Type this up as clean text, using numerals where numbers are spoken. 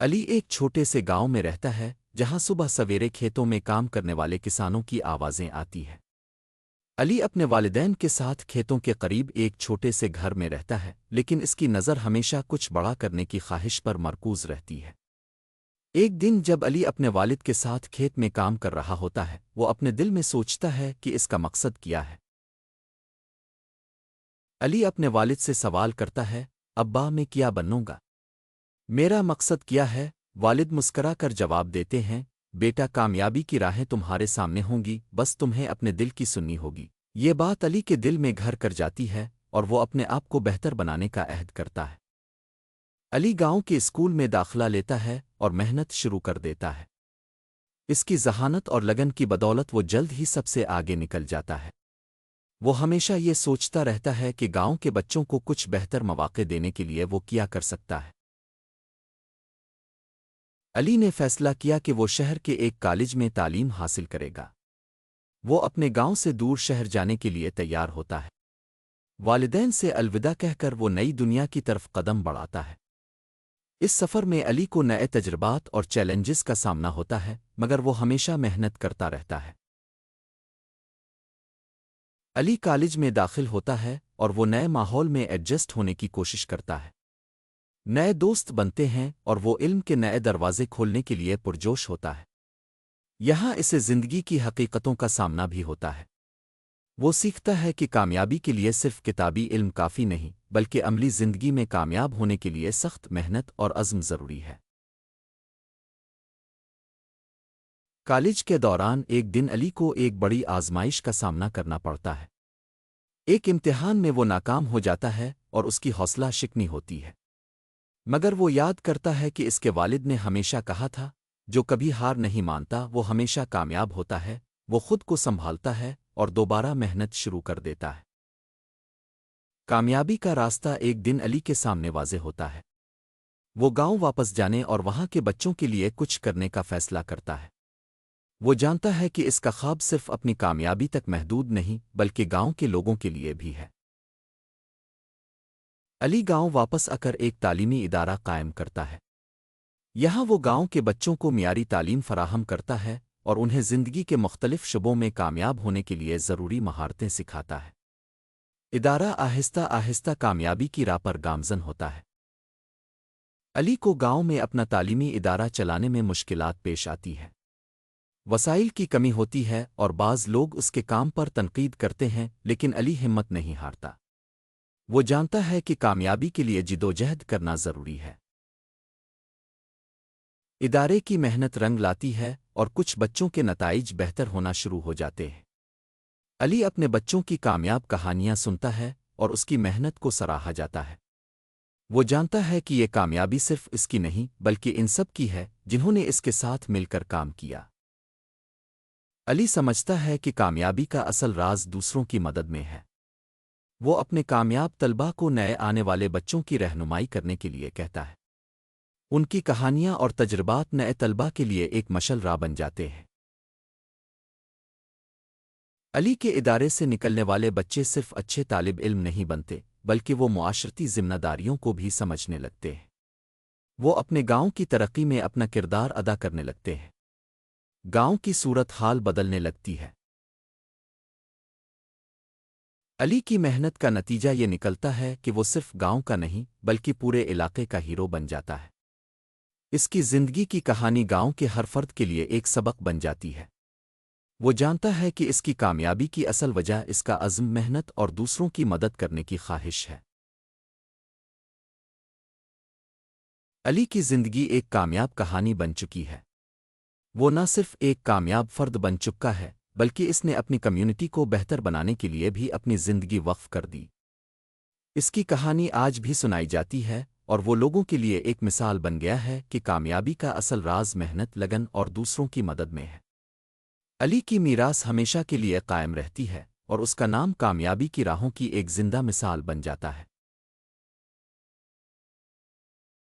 علی ایک چھوٹے سے گاؤں میں رہتا ہے جہاں صبح سویرے کھیتوں میں کام کرنے والے کسانوں کی آوازیں آتی ہیں۔ علی اپنے والدین کے ساتھ کھیتوں کے قریب ایک چھوٹے سے گھر میں رہتا ہے، لیکن اس کی نظر ہمیشہ کچھ بڑا کرنے کی خواہش پر مرکوز رہتی ہے۔ ایک دن جب علی اپنے والد کے ساتھ کھیت میں کام کر رہا ہوتا ہے، وہ اپنے دل میں سوچتا ہے کہ اس کا مقصد کیا ہے۔ علی اپنے والد سے سوال کرتا ہے، ابا میں کیا بنوں گا؟ میرا مقصد کیا ہے؟ والد مسکرا کر جواب دیتے ہیں، بیٹا کامیابی کی راہیں تمہارے سامنے ہوں گی، بس تمہیں اپنے دل کی سننی ہوگی۔ یہ بات علی کے دل میں گھر کر جاتی ہے اور وہ اپنے آپ کو بہتر بنانے کا عہد کرتا ہے۔ علی گاؤں کے اسکول میں داخلہ لیتا ہے اور محنت شروع کر دیتا ہے۔ اس کی ذہانت اور لگن کی بدولت وہ جلد ہی سب سے آگے نکل جاتا ہے۔ وہ ہمیشہ یہ سوچتا رہتا ہے کہ گاؤں کے بچوں کو کچھ بہتر مواقع دینے کے لیے وہ کیا کر سکتا ہے۔ علی نے فیصلہ کیا کہ وہ شہر کے ایک کالج میں تعلیم حاصل کرے گا۔ وہ اپنے گاؤں سے دور شہر جانے کے لیے تیار ہوتا ہے۔ والدین سے الوداع کہہ کر وہ نئی دنیا کی طرف قدم بڑھاتا ہے۔ اس سفر میں علی کو نئے تجربات اور چیلنجز کا سامنا ہوتا ہے، مگر وہ ہمیشہ محنت کرتا رہتا ہے۔ علی کالج میں داخل ہوتا ہے اور وہ نئے ماحول میں ایڈجسٹ ہونے کی کوشش کرتا ہے۔ نئے دوست بنتے ہیں اور وہ علم کے نئے دروازے کھولنے کے لیے پرجوش ہوتا ہے۔ یہاں اسے زندگی کی حقیقتوں کا سامنا بھی ہوتا ہے۔ وہ سیکھتا ہے کہ کامیابی کے لیے صرف کتابی علم کافی نہیں، بلکہ عملی زندگی میں کامیاب ہونے کے لیے سخت محنت اور عزم ضروری ہے۔ کالج کے دوران ایک دن علی کو ایک بڑی آزمائش کا سامنا کرنا پڑتا ہے۔ ایک امتحان میں وہ ناکام ہو جاتا ہے اور اس کی حوصلہ شکنی ہوتی ہے۔ مگر وہ یاد کرتا ہے کہ اس کے والد نے ہمیشہ کہا تھا، جو کبھی ہار نہیں مانتا وہ ہمیشہ کامیاب ہوتا ہے۔ وہ خود کو سنبھالتا ہے اور دوبارہ محنت شروع کر دیتا ہے۔ کامیابی کا راستہ ایک دن علی کے سامنے واضح ہوتا ہے۔ وہ گاؤں واپس جانے اور وہاں کے بچوں کے لیے کچھ کرنے کا فیصلہ کرتا ہے۔ وہ جانتا ہے کہ اس کا خواب صرف اپنی کامیابی تک محدود نہیں، بلکہ گاؤں کے لوگوں کے لیے بھی ہے۔ علی گاؤں واپس آ کر ایک تعلیمی ادارہ قائم کرتا ہے۔ یہاں وہ گاؤں کے بچوں کو معیاری تعلیم فراہم کرتا ہے اور انہیں زندگی کے مختلف شعبوں میں کامیاب ہونے کے لیے ضروری مہارتیں سکھاتا ہے۔ ادارہ آہستہ آہستہ کامیابی کی راہ پر گامزن ہوتا ہے۔ علی کو گاؤں میں اپنا تعلیمی ادارہ چلانے میں مشکلات پیش آتی ہیں۔ وسائل کی کمی ہوتی ہے اور بعض لوگ اس کے کام پر تنقید کرتے ہیں، لیکن علی ہمت نہیں ہارتا۔ وہ جانتا ہے کہ کامیابی کے لیے جدوجہد کرنا ضروری ہے۔ ادارے کی محنت رنگ لاتی ہے اور کچھ بچوں کے نتائج بہتر ہونا شروع ہو جاتے ہیں۔ علی اپنے بچوں کی کامیاب کہانیاں سنتا ہے اور اس کی محنت کو سراہا جاتا ہے۔ وہ جانتا ہے کہ یہ کامیابی صرف اس کی نہیں بلکہ ان سب کی ہے جنہوں نے اس کے ساتھ مل کر کام کیا۔ علی سمجھتا ہے کہ کامیابی کا اصل راز دوسروں کی مدد میں ہے۔ وہ اپنے کامیاب طلباء کو نئے آنے والے بچوں کی رہنمائی کرنے کے لیے کہتا ہے۔ ان کی کہانیاں اور تجربات نئے طلباء کے لیے ایک مشل راہ بن جاتے ہیں۔ علی کے ادارے سے نکلنے والے بچے صرف اچھے طالب علم نہیں بنتے، بلکہ وہ معاشرتی ذمہ داریوں کو بھی سمجھنے لگتے ہیں۔ وہ اپنے گاؤں کی ترقی میں اپنا کردار ادا کرنے لگتے ہیں۔ گاؤں کی صورت حال بدلنے لگتی ہے۔ علی کی محنت کا نتیجہ یہ نکلتا ہے کہ وہ صرف گاؤں کا نہیں بلکہ پورے علاقے کا ہیرو بن جاتا ہے۔ اس کی زندگی کی کہانی گاؤں کے ہر فرد کے لیے ایک سبق بن جاتی ہے۔ وہ جانتا ہے کہ اس کی کامیابی کی اصل وجہ اس کا عزم، محنت اور دوسروں کی مدد کرنے کی خواہش ہے۔ علی کی زندگی ایک کامیاب کہانی بن چکی ہے۔ وہ نہ صرف ایک کامیاب فرد بن چکا ہے، بلکہ اس نے اپنی کمیونٹی کو بہتر بنانے کے لیے بھی اپنی زندگی وقف کر دی۔ اس کی کہانی آج بھی سنائی جاتی ہے اور وہ لوگوں کے لیے ایک مثال بن گیا ہے کہ کامیابی کا اصل راز محنت، لگن اور دوسروں کی مدد میں ہے۔ علی کی میراث ہمیشہ کے لیے قائم رہتی ہے اور اس کا نام کامیابی کی راہوں کی ایک زندہ مثال بن جاتا ہے۔